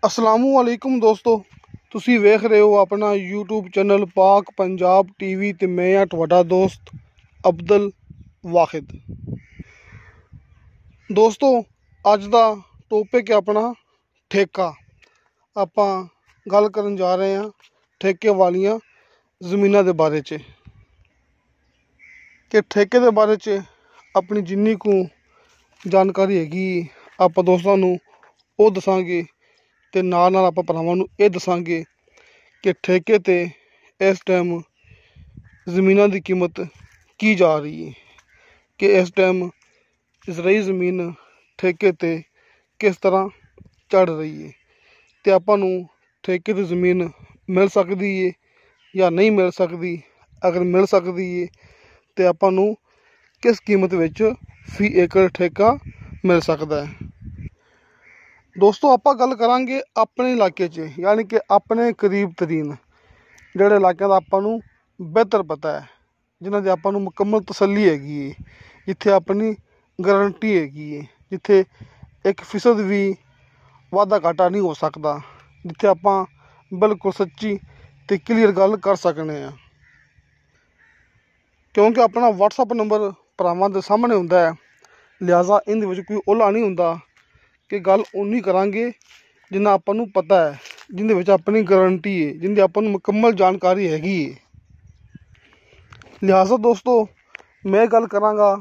असलामुअलैकुम दोस्तों, तुसी वेख रहे हो अपना यूट्यूब चैनल पाक पंजाब टीवी ते मैं हाँ तुहाडा दोस्त अब्दुल वाहिद। दोस्तों अज दा टॉपिक है अपना ठेका। आपां गल करन जा रहे हैं ठेके वालियां ज़मीनां दे बारे च कि ठेके दे बारे च अपनी जिन्नी को जानकारी हैगी आपां दोस्तां नूं ओह दसांगे ते नाल नाल आपां भरावां नूं इह दसांगे कि ठेके ते इस टाइम ज़मीनां दी कीमत की जा रही है, कि इस टाइम ज़राई ज़मीन ठेके ते किस तरह चढ़ रही है, ते आपां नूं ठेके ते ज़मीन मिल सकदी है या नहीं मिल सकदी। अगर मिल सकदी है तो आपां नूं किस कीमत विच फी एकड़ ठेका मिल सकदा है। दोस्तों आपां गल करांगे अपने इलाके च, यानी कि अपने करीब तरीन जिहड़े इलाके दा आपां नूं बेहतर पता है, जिन्हां दी आपां नूं मुकम्मल तसल्ली हैगी है, जिथे अपनी गारंटी हैगी है, जिथे 1% भी वाधा घाटा नहीं हो सकता, जिथे आपां बिल्कुल सच्ची ते क्लीयर गल कर सकने हैं। क्योंकि अपना WhatsApp नंबर भरावां दे सामने हुंदा है, लिहाजा इहदे विच कोई ओला नहीं हुंदा कि गल उन्नी करांगे जिन्ना आपां नूं पता है, जिंदे विच अपनी गारंटी है, जिंदी आपां नूं मुकम्मल जानकारी हैगी है। लिहाजा दोस्तों मैं गल करांगा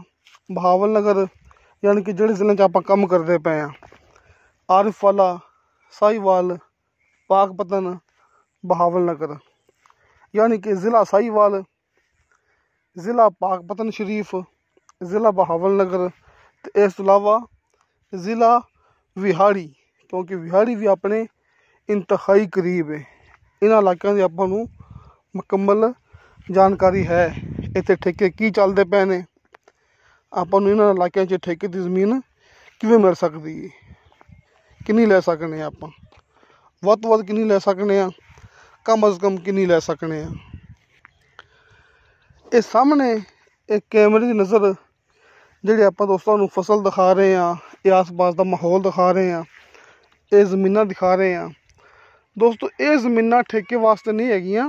बहावल नगर, यानी कि जिहड़े जिले च आपां कम करदे पे हैं, आरिफ वाला, साहिवाल, पाकपतन, बहावल नगर, यानी कि ज़िला साहिवाल, ज़िला पाकपतन शरीफ, ज़िला बहावल नगर ते इस तो इलावा ज़िला विहाड़ी, क्योंकि विहाड़ी भी अपने इंतहाई करीब है। इन्हां इलाकों की आपां नूं मुकम्मल जानकारी है, इत्थे ठेके की चलदे पे ने, आपां नूं इन्हां इलाकों च ठेके की ज़मीन किवें मिल सकदी है, किन्नी लै सकने आपां, वध तो वध किन्नी लै सकने आ, कम अज़ कम किन्नी लै सकने आ। इस सामने एक कैमरे की नज़र जिहड़ी आपां दोस्तां नूं फसल दिखा रहे हैं, ये आस पास का माहौल दिखा रहे हैं, ये ज़मीनां दिखा रहे हैं। दोस्तों ये ज़मीनां ठेके वास्ते नहीं हैगियां,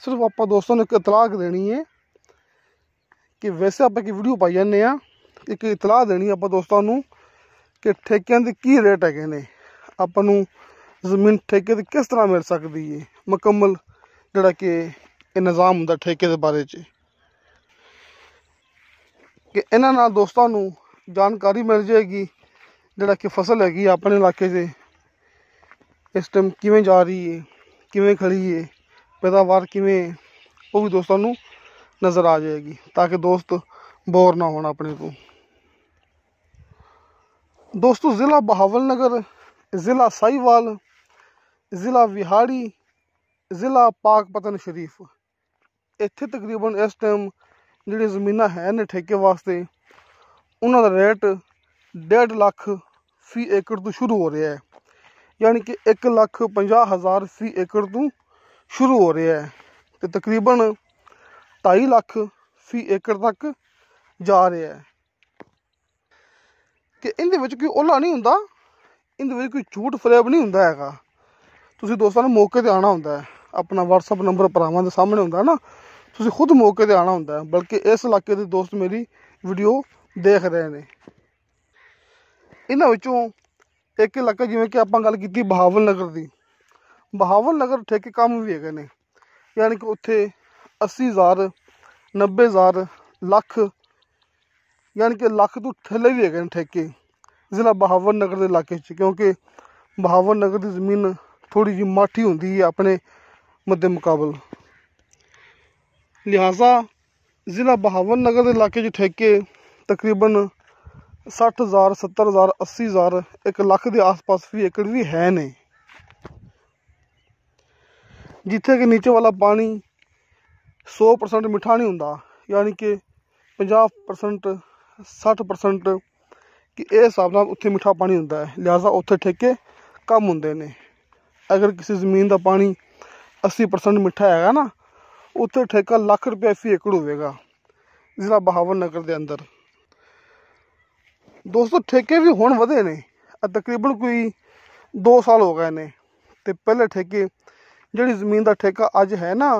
सिर्फ आपां दोस्तां नूं एक इतलाह देनी है कि वैसे आपां की वीडियो पाई जाने आ, एक इतलाह देनी आपां दोस्तां नूं कि ठेकिਆਂ ਦੇ की रेट हैगे ने, आपां नूं ज़मीन ठेके ते किस तरह मिल सकदी है, मुकम्मल जिहड़ा कि ये निज़ाम हुंदा ठेके दे बारे च, कि इन्हां नाल दोस्तां नूं जानकारी मिल जाएगी जिहड़ा कि फसल हैगी अपने इलाके से इस टाइम किवें जा रही है, किवें खड़ी है, पैदावार किवें है, वो भी दोस्तों नूं नज़र आ जाएगी, ताकि दोस्त बोर ना होना अपने को। दोस्तों ज़िला बहावल नगर, ज़िला साहिवाल, ज़िला विहाड़ी, ज़िला पाकपतन शरीफ, इत्थे तकरीबन इस टाइम जिहड़ी ज़मीनां है ने ठेके वास्ते उन्हां दा रेट 1.5 लाख फी एकड़ तो शुरू हो रहा है, यानी कि 1,50,000 फी एकड़ तो शुरू हो रहा है, तो तकरीबन 2.5 लाख फी एकड़ तक जा रहा है। कि इहदे विच कोई ओला नहीं हुंदा, इहदे विच कोई झूठ फरेब नहीं हुंदा हैगा। तुसीं दोस्तां ने मौके ते आना हुंदा है, अपना WhatsApp नंबर भरावां दे सामने हुंदा ना, तुसीं खुद मौके ते आना हुंदा है। बल्कि इस इलाके दे दोस्त मेरी वीडियो देख रहे हैं। इन्हां विचों एक इलाका जिवें कि आपां गल कीती बहावल नगर दी, बहावल नगर ठेके कम भी हैगे ने, यानी कि उत्थे 80,000, 90,000, लख, यानी कि लख तो थल्ले भी हैगे ने ठेके ज़िला बहावल नगर के इलाके च, क्योंकि बहावल नगर की ज़मीन थोड़ी जी माठी होंदी है अपने मद्दे मुकाबल। लिहाजा ज़िला बहावल नगर के इलाके च ठेके तकरीबन 60,000, 70,000, 80,000, 1 लाख के आस पास फी एकड़ भी है ने, जिथे कि नीचे वाला पानी 100% मिठा नहीं हुंदा, यानी कि 50%, 60% कि इस हिसाब नाल उत्थे मिठा पानी हुंदा है। लिहाजा उत्थे ठेके कम हुंदे ने। अगर किसी ज़मीन का पानी 80% मिठा हैगा ना, उत्थे ठेका लाख रुपया फी एकड़ होवेगा ज़िला बहावल नगर के अंदर। दोस्तों ठेके भी हुण वधे ने, तकरीबन कोई 2 साल हो गए ने, तो पहले ठेके जिहड़ी ज़मीन का ठेका अज है ना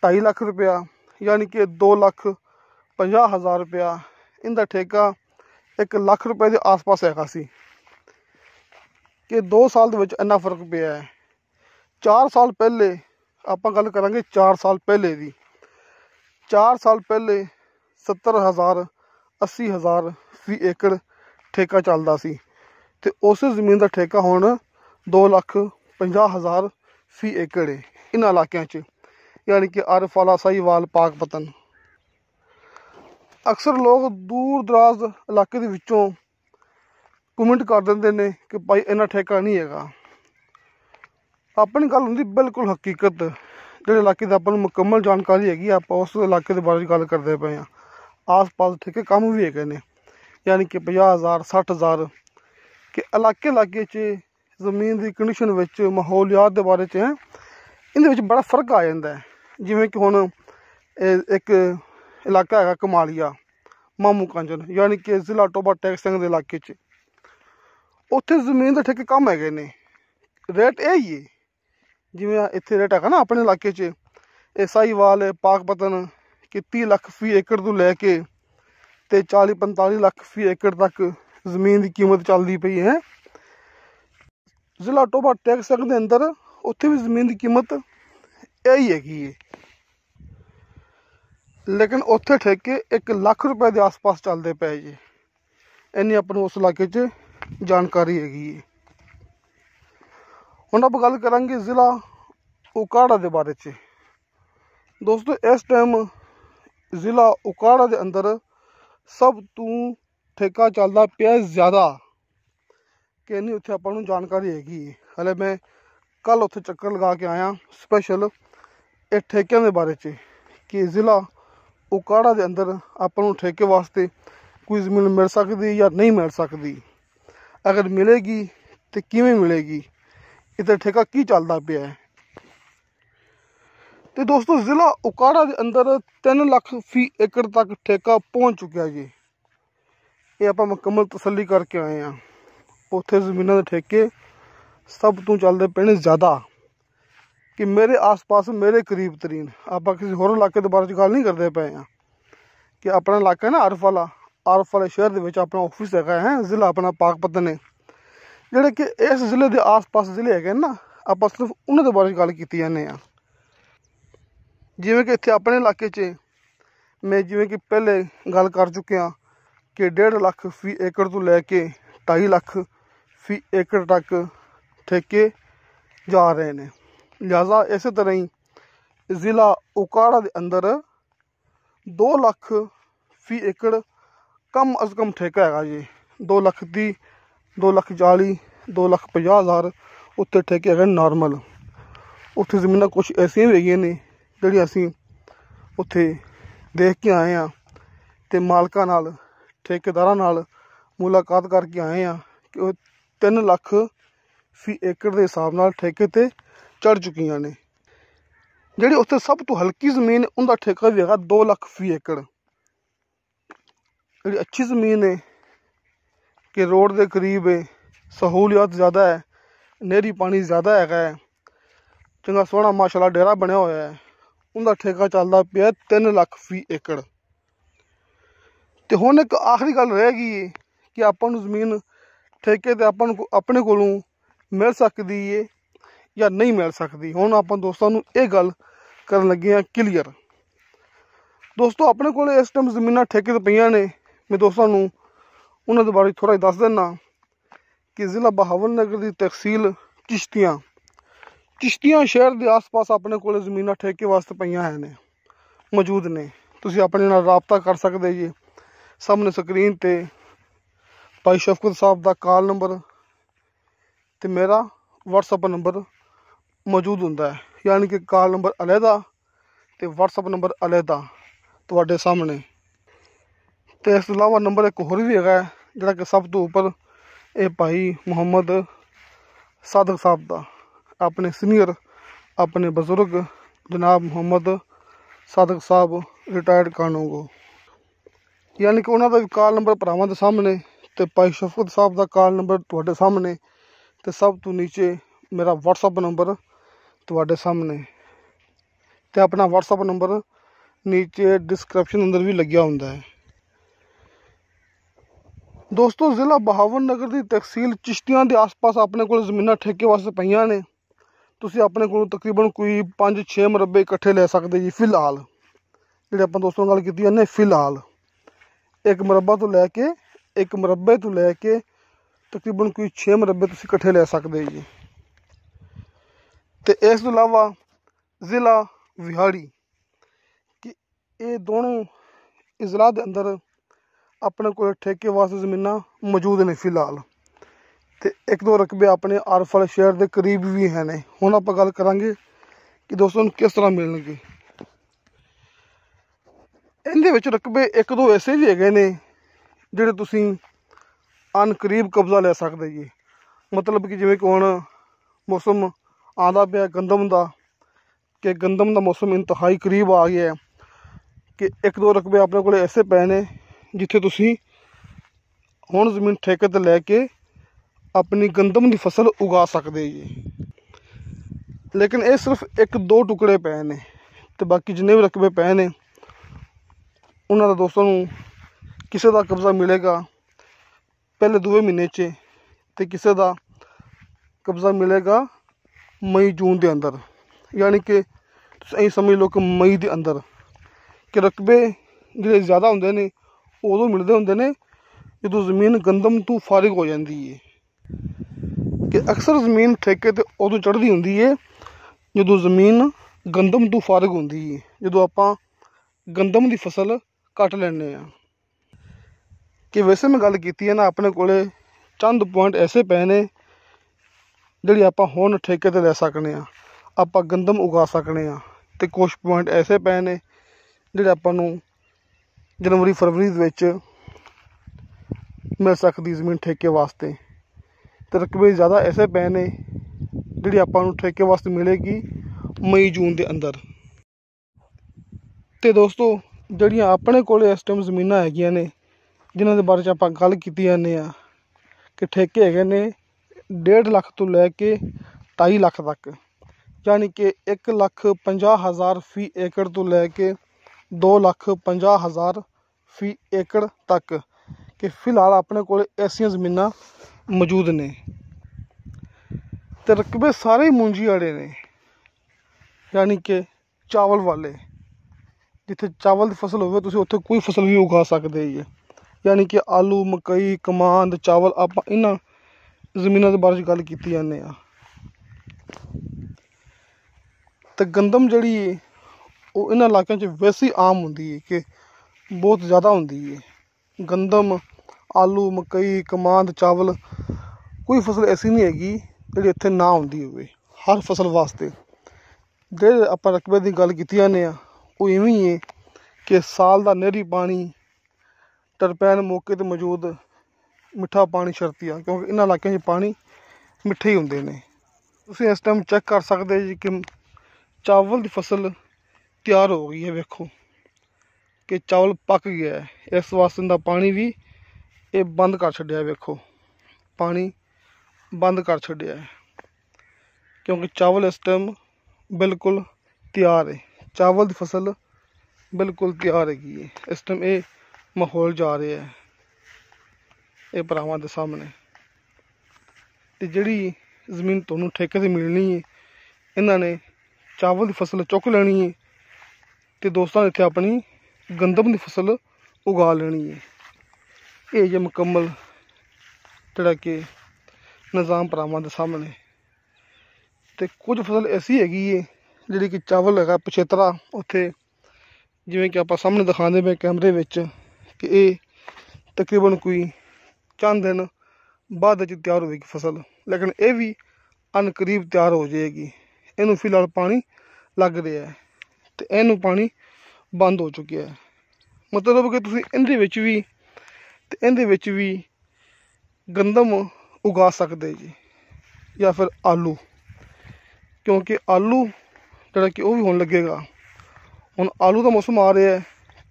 2.5 लाख रुपया यानी कि 2,50,000 रुपया, इनका ठेका 1 लाख रुपए के आस पास हैगा सी कि 2 साल दे विच इन्ना फर्क पिया है। 4 साल पहले आपां गल करांगे 4 साल पहले दी, 4 साल पहले 70,000 80,000 फी एकड़ ठेका चलदा सी ते उस ज़मीन का ठेका हुण 2,50,000 फी एकड़ है इन्हां इलाकिਆਂ 'ਚ, यानी कि अरफाला साहिवाल पाकपतन। अक्सर लोग दूर दराज इलाके दे विचों कमेंट कर देंदे ने कि भाई इन्ना ठेका नहीं हैगा। अपनी गल हुंदी बिल्कुल हकीकत, जिहड़े इलाके दी आपां नूं मुकम्मल जानकारी हैगी आपां उस इलाके दे बारे च गल करदे पे आं। आस पास ठेके कम भी हैगे ने, यानी कि 50,000 60,000 कि इलाके इलाके च ज़मीन की कंडीशन विच माहौलियात के बारे च इहदे विच बड़ा फर्क आ जाता है। जिवें कि हुण एक इलाका है कमालिया मामू कांजन, यानी कि जिला टोबा टैक सिंह के इलाके च, उत्थे ज़मीन के ठेके कम हैगे ने, रेट यही है जिवें इत्थे रेट है ना अपने इलाके च साहिवाल पाकपतन कि 30 लाख फी एकड़ तो लैके ते 40-45 लाख फी एकड़ तक ज़मीन की कीमत चलती पई है। जिला टोबा टैक सिंह के अंदर उत्थे भी ज़मीन की कीमत यही हैगी है, लेकिन उत्थे ठेके 1 लाख रुपए के आस पास चलते पे जी। इन्नी अपने उस इलाके च जानकारी हैगी है। हुण आप गल करांगे ज़िला उकाड़ा के बारे च। दोस्तों इस टाइम ज़िला उकाड़ा के अंदर सब तो ठेका चलता पिया ज़्यादा कि नहीं, उत्थे आपां नूं जानकारी हैगी। हले मैं कल उत्थे चक्कर लगा के आया स्पैशल इस ठेकिਆਂ के बारे च कि ज़िला उकाड़ा के अंदर आपां नूं ठेके वास्ते कोई ज़मीन मिल सकती या नहीं मिल सकती, अगर मिलेगी तो किवें मिलेगी, इत्थे ठेका की चलता पिया है। तो दोस्तों ज़िला उकाड़ा के अंदर 3 लाख फी एकड़ तक ठेका पहुँच चुका जी। ये आप मुकम्मल तसल्ली करके आए हैं। उत्थे ज़मीनों के ठेके सब तो चलते पे ज़्यादा कि मेरे आस पास मेरे करीब तरीन, आप किसी होर इलाके के बारे गल नहीं करते पे हैं कि अपना इलाका है ना अरफाले शहर के विच अपना ऑफिस है ज़िला अपना पाकपतन है, जिहड़े कि इस ज़िले के आस पास ज़िले है ना आप सिर्फ उन्होंने बारे गल की जाने। जिवें कि इत्थे अपने इलाके च मैं जिवें कि पहले गल कर चुकिया कि 1.5 लाख फी एकड़ तो लैके 2.5 लाख फी एकड़ तक ठेके जा रहे हैं। लिहाजा इस तरह ही ज़िला उकाड़ा के अंदर 2 लाख फी एकड़ कम अज़ कम ठेका है जी। 2,30,000 2,40,000 2,50,000 उत्थे ठेके है नॉर्मल। उत्थे ज़मीनां कुछ ऐसियां भी हैगियां ने जिहड़ियां असीं उत्थे देख के आए हैं ते मालकां नाल ठेकेदारां नाल मुलाकात करके आए हैं कि वो 3 लाख फी एकड़ के हिसाब नाल ठेके ते चढ़ चुकियां ने। जिहड़ी उत्थे सब तो हल्की ज़मीन उनका ठेका भी है 2 लाख फी एकड़। जिहड़ी अच्छी ज़मीन है कि रोड के करीब है, सहूलियत ज़्यादा है, नहरी पानी ज़्यादा है, चंगा सोहना माशाअल्लाह डेरा बनया होया है, उनका ठेका चलता पिया 3 लाख फी एकड़। तो हुण एक आखिरी गल रह गई है कि आपां नूं ज़मीन ठेके ते आपां नूं अपने कोलों मिल सकती है या नहीं मिल सकती। हुण आपां दोस्तां नूं ये गल करन लगे हैं क्लीयर। दोस्तों अपने कोल इस टाइम ज़मीनां ठेके ते पईयां ने, मैं दोस्तां नूं उन्हां दे बारे थोड़ा दस देना कि ज़िला बहावलनगर की तहसील चिश्तियां शहर के आस पास अपने कोल ज़मीनां ठेके वास्ते पईयां हैं मौजूद ने। तुसीं अपने नाल राबता कर सकते जी। सामने स्क्रीन ते भाई शफकत साहब का कॉल नंबर ते मेरा व्हाट्सअप नंबर मौजूद हुंदा है, यानी कि कॉल नंबर अलहदा ते व्हाट्सअप नंबर अलहदा तुहाडे सामने। तो इस अलावा नंबर एक होर भी है जिहड़ा कि सब तो उपर ये भाई मुहम्मद सादक साहब का, अपने सीनियर अपने बजुर्ग जनाब मुहम्मद सादक साहब रिटायर्ड कानूगो, यानी कि उन्होंने भी कॉल नंबर भरावां दे सामने ते भाई शफकत साहब का कॉल नंबर तुहाडे सामने ते सब तो नीचे मेरा WhatsApp नंबर ਤੁਹਾਡੇ ਸਾਹਮਣੇ ਤੇ ਆਪਣਾ WhatsApp ਨੰਬਰ नीचे डिस्क्रिप्शन अंदर भी लग्या ਹੁੰਦਾ है। दोस्तों ज़िला बहावन नगर की तहसील चिश्तियां के आस पास अपने को जमीन ठेके वास्ते पईयां ने। तुसीं अपने को तकरीबन कोई 5-6 मरबे इकट्ठे ले सकते जी। फिलहाल जिहड़े आपां दोस्तों गल कीती ने, फिलहाल एक मरबे तो लैके तकरीबन कोई 6 मरबे तुसीं इकट्ठे ले सकते जी। तो इस तो इलावा ज़िला विहाड़ी कि ये दोनों इजला के अंदर अपने को ठेके वास्ते ज़मीनां मौजूद ने फिलहाल। तो एक दो रकबे अपने आरफल शहर के करीब भी हैं ने। हुण आपां गल करांगे कि दोस्तों किस तरह मिलणगे। इहदे विच रकबे एक दो ऐसे भी हैगे ने जिहड़े तुसीं अन करीब कब्जा ले सकदे जी। मतलब कि जिवें कि हुण मौसम आंदा पिया गंदम दा, कि गंदम दा मौसम इंतहाई करीब आ गया है, कि एक दो रकबे अपने को ऐसे पे ने जिथे तुसीं हुण ज़मीन ठेके ते लैके अपनी गंदम की फसल उगा सकते जी। लेकिन ये सिर्फ एक दो टुकड़े पे ने, तो बाकी जिन्ने भी रकबे पे ने उन्होंने दोस्तों किसी का कब्जा मिलेगा पहले 2 महीने च, तो किसी का कब्जा मिलेगा मई जून के अंदर। यानी कि तुसीं समझ लो कि मई के अंदर कि रकबे जिहड़े ज़्यादा होंदे ने उदों मिलते होंदे ने जदों ज़मीन गंदम तो फारिग हो जाती है। कि अक्सर ज़मीन ठेके ते उदों चढ़ती होंदी है जदों ज़मीन गंदम तो फारिग होंदी है, जदों आपां गंदम की फसल कट लैने आ। कि वैसे मैं गल कीती है ना, अपने कोले चंद पॉइंट ऐसे पे ने जिहड़ी आपां हुण ठेके ते लै सकने आ, आपां गंदम उगा सकने आ। ते कुछ पॉइंट ऐसे पे ने जिहड़े आपां नूं जनवरी फरवरी दे विच मिल सकदी ज़मीन ठेके वास्ते। तो रकबे ज़्यादा ऐसे पे ने जिहड़ी आपां नूं ठेके वास्ते मिलेगी मई जून के अंदर। तो दोस्तों जिहड़ियां अपने कोल इस टाइम ज़मीनां हैगियां ने जिन्हां दे बारे च आपां गल कीती जाने आ कि ठेके हैगे ने 1.5 लाख तो लैके 2.5 लाख तक, यानी कि 1,50,000 फी एकड़ तो लैके 2,50,000 फी एकड़ तक कि फिलहाल अपने को ऐसियां ज़मीनां मौजूद ने। तो रकबे सारे मुंजी आड़े ने, यानी कि चावल वाले, जिथे चावल की फसल हो उत्थे कोई फसल भी उगा सकते जी। यानी कि आलू मकई कमांद चावल आप इन्हां ज़मीनों के बारे गल कीती जाने आ। तो गंदम जिहड़ी वो इन्हां इलाकों वैसे ही आम होंदी है कि बहुत ज़्यादा होंदी है। गंदम आलू मकई कमांद चावल कोई फसल ऐसी नहीं हैगी जिहड़ी इत्थे ना होंदी होवे। हर फसल वास्ते जिहड़े आपां रकबे की गल कीती जाने आ वो इवें ही है कि साल का नहरी पानी टरपैन मौके पर मौजूद मिठा पानी शर्तिया, क्योंकि इन्हां इलाकों पानी मिठे ही होंदे ने। तुसीं इस टाइम चेक कर सकते जी कि चावल की फसल तैयार हो गई है। वेखो कि चावल पक गया है, इस वास्ते इनका पानी भी ये बंद कर छड्डिया। वेखो पानी बंद कर छड्डिया है क्योंकि चावल इस टाइम बिल्कुल तैयार है। चावल की फसल बिल्कुल तैयार है। इस टाइम ये माहौल जा रहा है ये भरावां दे सामने। तो जिहड़ी ज़मीन तुहानूं ठेके ते मिलनी है इन्हां ने चावल की फसल चुक लैनी है, तो दोस्तों इत्थे अपनी गंदम की फसल उगा लेनी है। ये जे मुकम्मल जिहड़ा कि निज़ाम भरावां दे सामने। तो कुछ फसल ऐसी हैगी है जिहड़ी कि चावल हैगा पछेतरा उत्थे जिवें कि आपां सामने दिखांदे पे कैमरे विच कि ये तकरीबन कोई चंद दिन बाद तैयार होगी फसल, लेकिन ये भी अन करीब तैयार हो जाएगी। इनू फिलहाल पानी लग रहा है तो इनू पानी बंद हो चुका है। मतलब कि तुसीं इहदे विच भी गंदम उगा सकते जी, या फिर आलू, क्योंकि आलू जिहड़ा कि वो भी होने लगेगा। हुण आलू का मौसम आ रहा है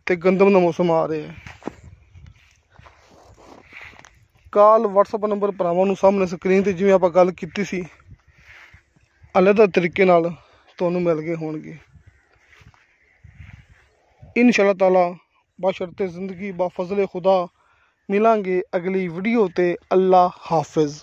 तो गंदम का मौसम आ रहा है। कॉल WhatsApp नंबर भरावां नूं सामने स्क्रीन ते जिवें आपां गल कीती सी ਅਲੱਗ ਤਰੀਕੇ ਨਾਲ ਤੁਹਾਨੂੰ ਮਿਲ ਗਏ ਹੋਣਗੇ। ਇਨਸ਼ਾ ਅੱਲਾਹ ਤਾਲਾ ਬਸ਼ਰਤੇ ਜ਼ਿੰਦਗੀ ਬਾ ਫਜ਼ਲ ਖੁਦਾ ਮਿਲਾਂਗੇ ਅਗਲੀ ਵੀਡੀਓ ਤੇ। ਅੱਲਾ ਹਾਫਿਜ਼।